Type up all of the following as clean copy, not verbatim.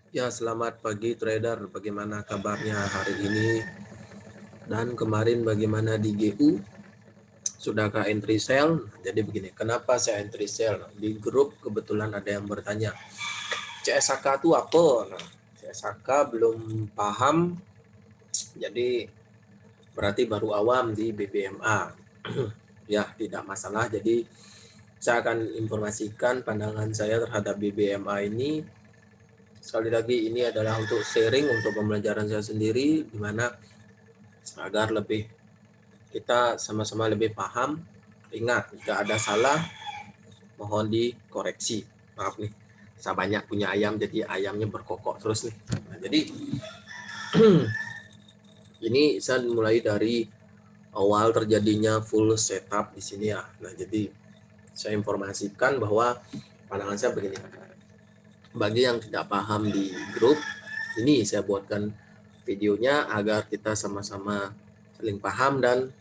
Ya, selamat pagi trader. Bagaimana kabarnya hari ini? Dan kemarin bagaimana di GU? Sudahkah entry sell? Jadi begini, kenapa saya entry sell? Di grup kebetulan ada yang bertanya, CSHK itu apa? Nah, CSHK belum paham, jadi berarti baru awam di BBMA. Ya, tidak masalah. Jadi saya akan informasikan pandangan saya terhadap BBMA ini. Sekali lagi ini adalah untuk sharing, untuk pembelajaran saya sendiri, di mana agar lebih kita sama-sama lebih paham. Ingat, jika ada salah mohon dikoreksi. Maaf nih, saya banyak punya ayam jadi ayamnya berkokok terus nih. Nah, jadi ini saya mulai dari awal terjadinya full setup di sini ya. Nah, jadi saya informasikan bahwa pandangan saya begini. Bagi yang tidak paham di grup, ini saya buatkan videonya agar kita sama-sama saling paham dan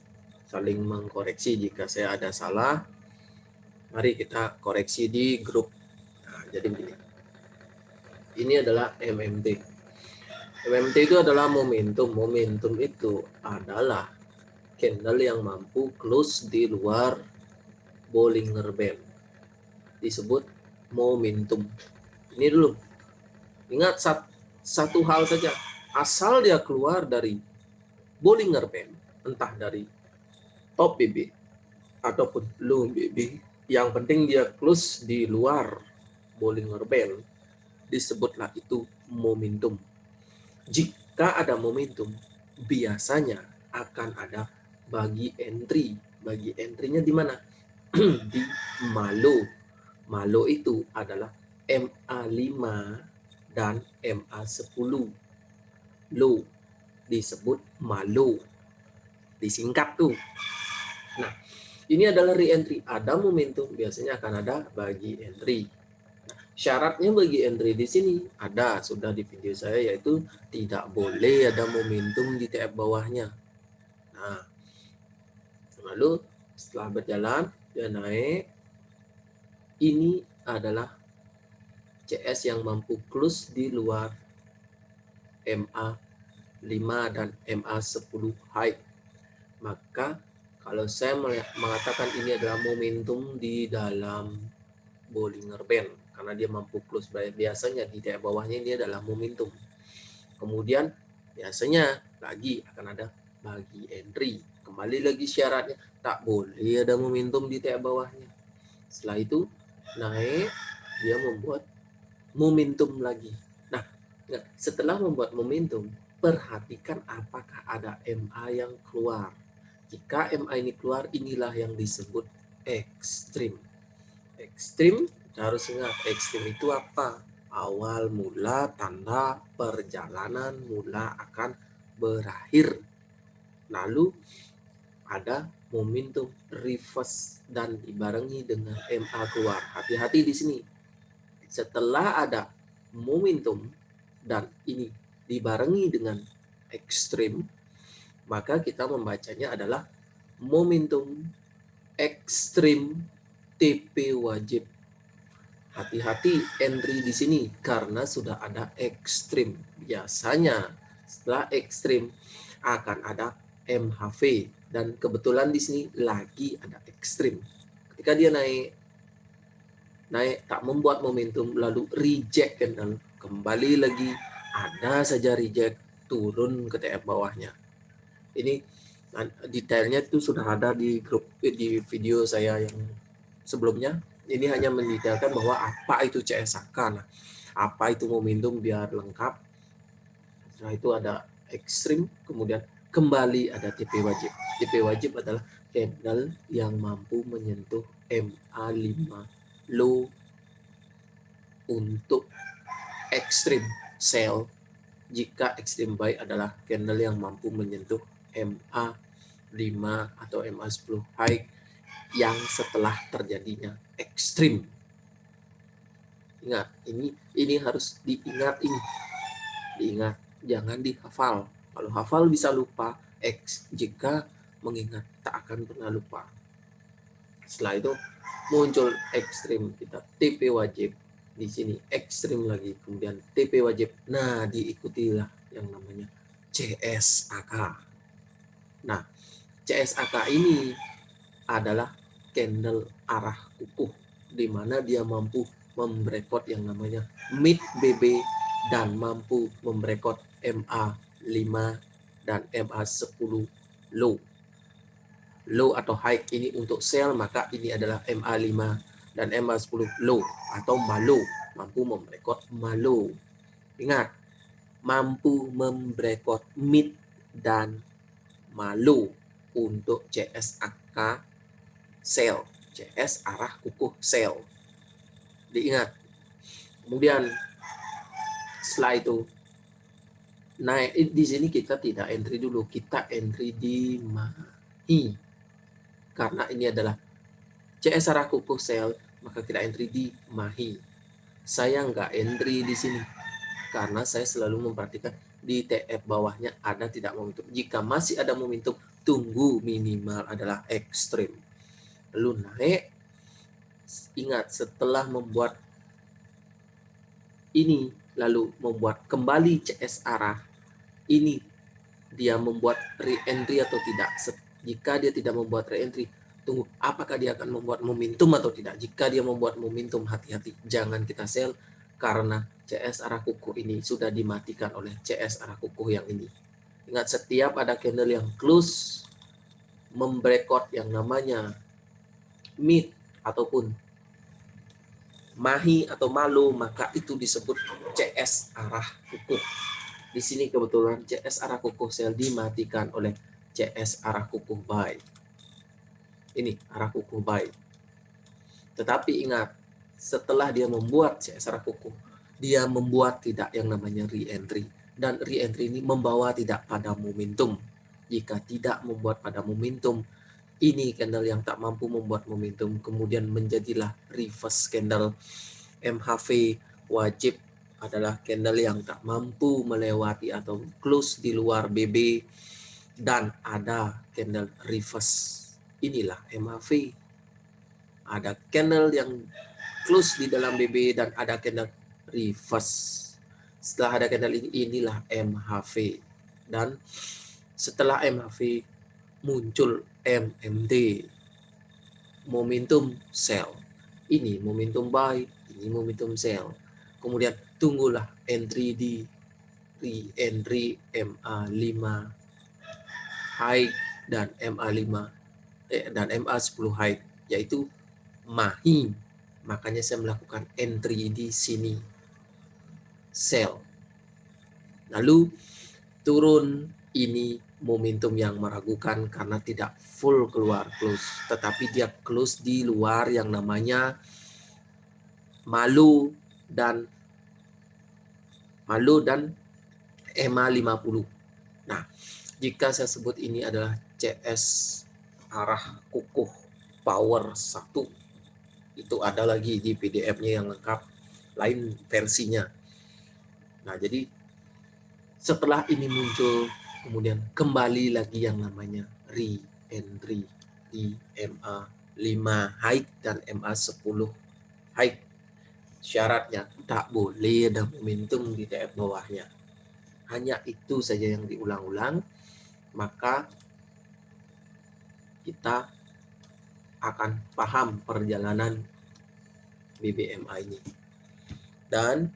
saling mengkoreksi. Jika saya ada salah, mari kita koreksi di grup. Nah, jadi begini, ini adalah MMT. MMT itu adalah momentum. Momentum itu adalah candle yang mampu close di luar Bollinger Band. Disebut momentum. Ini dulu. Ingat satu hal saja. Asal dia keluar dari Bollinger Band, entah dari top BB ataupun low BB, yang penting dia close di luar Bollinger Band, disebutlah itu momentum. Jika ada momentum, biasanya akan ada bagi entry. Bagi entry-nya di mana? Di Malo. Malo itu adalah MA5 dan MA10. Low disebut Malo. Disingkat tuh. Nah, ini adalah re-entry. Ada momentum, biasanya akan ada bagi entry. Syaratnya bagi entry di sini ada, sudah di video saya, yaitu tidak boleh ada momentum di TF bawahnya. Nah, lalu setelah berjalan dia naik. Ini adalah CS yang mampu close di luar MA5 dan MA10 high. Maka kalau saya mengatakan ini adalah momentum di dalam Bollinger Band, karena dia mampu close, biasanya di TF bawahnya ini adalah momentum. Kemudian biasanya lagi akan ada bagi entry. Kembali lagi syaratnya, tak boleh ada momentum di TF bawahnya. Setelah itu naik, dia membuat momentum lagi. Nah, setelah membuat momentum, perhatikan apakah ada MA yang keluar. Jika MA ini keluar, inilah yang disebut ekstrim. Ekstrim, harus ingat, ekstrim itu apa? Awal mula tanda perjalanan mula akan berakhir. Lalu ada momentum reverse dan dibarengi dengan MA keluar. Hati-hati di sini. Setelah ada momentum dan ini dibarengi dengan ekstrim, maka kita membacanya adalah momentum ekstrim TP wajib. Hati-hati entry di sini karena sudah ada ekstrim. Biasanya setelah ekstrim akan ada MHV dan kebetulan di sini lagi ada ekstrim. Ketika dia naik tak membuat momentum lalu reject kan, kembali lagi ada saja reject, turun ke TF bawahnya. Ini detailnya itu sudah ada di grup, di video saya yang sebelumnya. Ini hanya mendetailkan bahwa apa itu CSHK, nah, apa itu momentum biar lengkap. Setelah itu ada ekstrim, kemudian kembali ada TP wajib. TP wajib adalah candle yang mampu menyentuh MA5 low untuk ekstrim sell. Jika ekstrim buy adalah candle yang mampu menyentuh MA5 atau MA10 high yang setelah terjadinya ekstrim. Ingat, ini harus diingat, diingat, jangan dihafal. Kalau hafal bisa lupa, jika mengingat tak akan pernah lupa. Setelah itu muncul ekstrim, kita TP wajib. Di sini ekstrim lagi, kemudian TP wajib. Nah, diikutilah yang namanya CSAK. Nah, CSAK ini adalah candle arah kukuh, di mana dia mampu membreakout yang namanya mid BB dan mampu membreakout MA5 dan MA10 low. Low atau high ini untuk sell, maka ini adalah MA5 dan MA10 low atau malo, mampu membreakout malo. Ingat, mampu membreakout mid dan malo untuk CSAK sell, CS arah kukuh sell. Diingat. Kemudian setelah itu naik di sini kita tidak entry dulu, kita entry di MAHI. Karena ini adalah CS arah kukuh sell, maka kita entry di MAHI. Saya nggak entry di sini karena saya selalu memperhatikan di TF bawahnya ada tidak momentum. Jika masih ada momentum, tunggu minimal adalah ekstrim. Lalu naik, ingat setelah membuat ini lalu membuat kembali CS arah, ini dia membuat re-entry atau tidak. Jika dia tidak membuat re-entry, tunggu apakah dia akan membuat momentum atau tidak. Jika dia membuat momentum, hati-hati, jangan kita sell karena CS arah kukuh ini sudah dimatikan oleh CS arah kukuh yang ini. Ingat, setiap ada candle yang close membreakout yang namanya mid ataupun MAHI atau malo, maka itu disebut CS arah kukuh. Di sini kebetulan CS arah kukuh sell dimatikan oleh CS arah kukuh buy. Ini arah kukuh buy. Tetapi ingat, setelah dia membuat CS arah kukuh, dia membuat tidak yang namanya re-entry. Dan re-entry ini membawa tidak pada momentum. Jika tidak membuat pada momentum, ini candle yang tak mampu membuat momentum, kemudian menjadilah reverse candle. MHV wajib adalah candle yang tak mampu melewati atau close di luar BB dan ada candle reverse. Inilah MHV. Ada candle yang close di dalam BB dan ada candle reverse. Setelah ada candle ini, inilah MHV. Dan setelah MHV muncul MMD, momentum sell. Ini momentum buy, ini momentum sell. Kemudian tunggulah entry di re-entry MA5 high dan MA5 dan MA10 high, yaitu MAHI. Makanya saya melakukan entry di sini sell. Lalu turun, ini momentum yang meragukan karena tidak full keluar close, tetapi dia close di luar yang namanya malo dan MA50. Nah, jika saya sebut ini adalah CS arah kukuh power 1, itu ada lagi di PDF-nya yang lengkap, lain versinya. Nah, jadi setelah ini muncul, kemudian kembali lagi yang namanya re-entry di MA5 high dan MA10 high. Syaratnya tak boleh ada momentum di TF bawahnya. Hanya itu saja yang diulang-ulang, maka kita akan paham perjalanan BBMA ini. Dan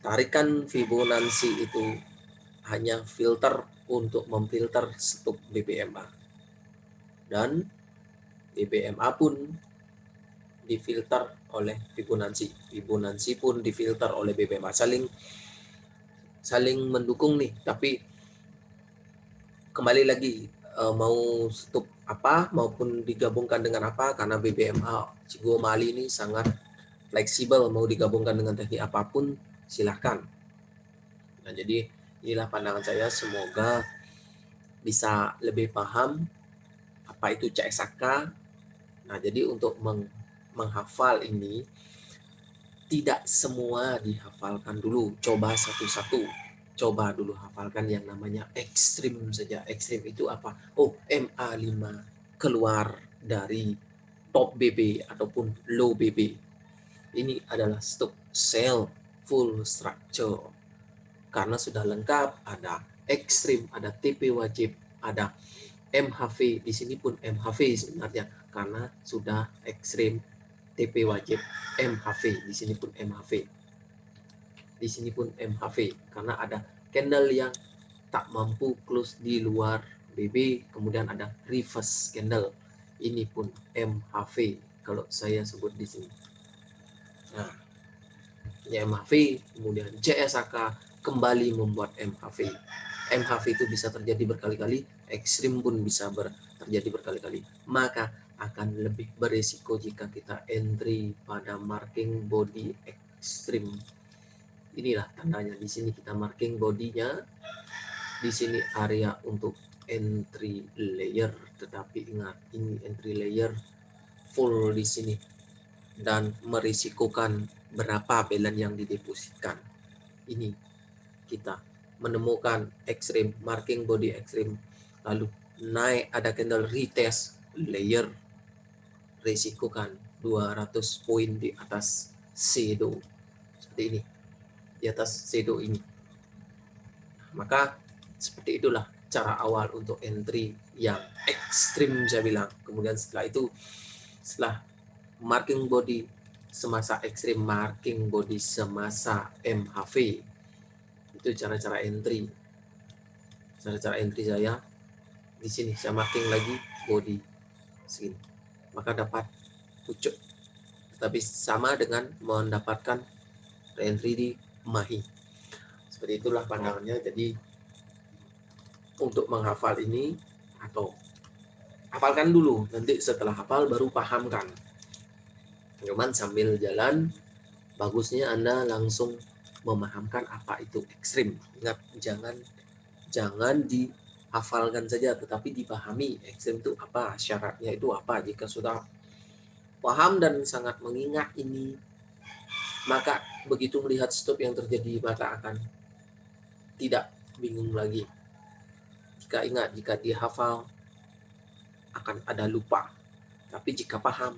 tarikan Fibonacci itu hanya filter untuk memfilter stop BBMA. Dan BBMA pun difilter oleh Fibonacci. Fibonacci pun difilter oleh BBMA. Saling mendukung nih, tapi kembali lagi mau stop apa maupun digabungkan dengan apa, karena BBMA Cigo Mali ini sangat fleksibel, mau digabungkan dengan teknik apapun silahkan. Nah, jadi inilah pandangan saya, semoga bisa lebih paham apa itu CSAK. Nah, jadi untuk menghafal ini tidak semua dihafalkan dulu, coba satu-satu. Coba dulu hafalkan yang namanya ekstrim saja. Ekstrim itu apa? Oh, MA5 keluar dari top BB ataupun low BB. Ini adalah stop. sell full structure. Karena sudah lengkap, ada ekstrim, ada TP wajib, ada MHV. Di sini pun MHV sebenarnya karena sudah ekstrim, TP wajib, MHV. Di sini pun MHV. Di sini pun MHV karena ada candle yang tak mampu close di luar BB, kemudian ada reverse candle. Ini pun MHV kalau saya sebut di sini. Nah, ini MHV, kemudian JSAK kembali membuat MHV. MHV itu bisa terjadi berkali-kali, ekstrim pun bisa terjadi berkali-kali. Maka akan lebih berisiko jika kita entry pada marking body ekstrim. Inilah tandanya, di sini kita marking bodinya, di sini area untuk entry layer, tetapi ingat ini entry layer full di sini dan merisikokan berapa balance yang didepositkan. Ini kita menemukan ekstrim, marking body ekstrim, lalu naik ada candle retest layer, risikokan 200 poin di atas shadow seperti ini, di atas shadow ini. Maka seperti itulah cara awal untuk entry yang ekstrim saya bilang. Kemudian setelah itu, setelah marking body semasa ekstrim, marking body semasa MHV, itu cara-cara entry. Cara-cara entry saya di sini, saya marking lagi body sini, maka dapat pucuk. Tetapi sama dengan mendapatkan entry di mahi. Seperti itulah pandangannya. Jadi untuk menghafal ini, atau hafalkan dulu, nanti setelah hafal baru pahamkan. Cuman sambil jalan, bagusnya Anda langsung memahamkan apa itu ekstrim. Ingat, jangan dihafalkan saja, tetapi dipahami ekstrim itu apa, syaratnya itu apa. Jika sudah paham dan sangat mengingat ini, maka begitu melihat stop yang terjadi, maka akan tidak bingung lagi. Jika ingat, jika dihafal, akan ada lupa. Tapi jika paham,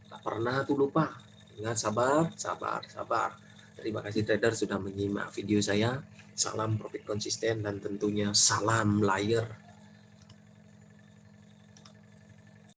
tak pernah tuh lupa. Ingat, sabar. Terima kasih trader sudah menyimak video saya. Salam profit konsisten dan tentunya salam layer.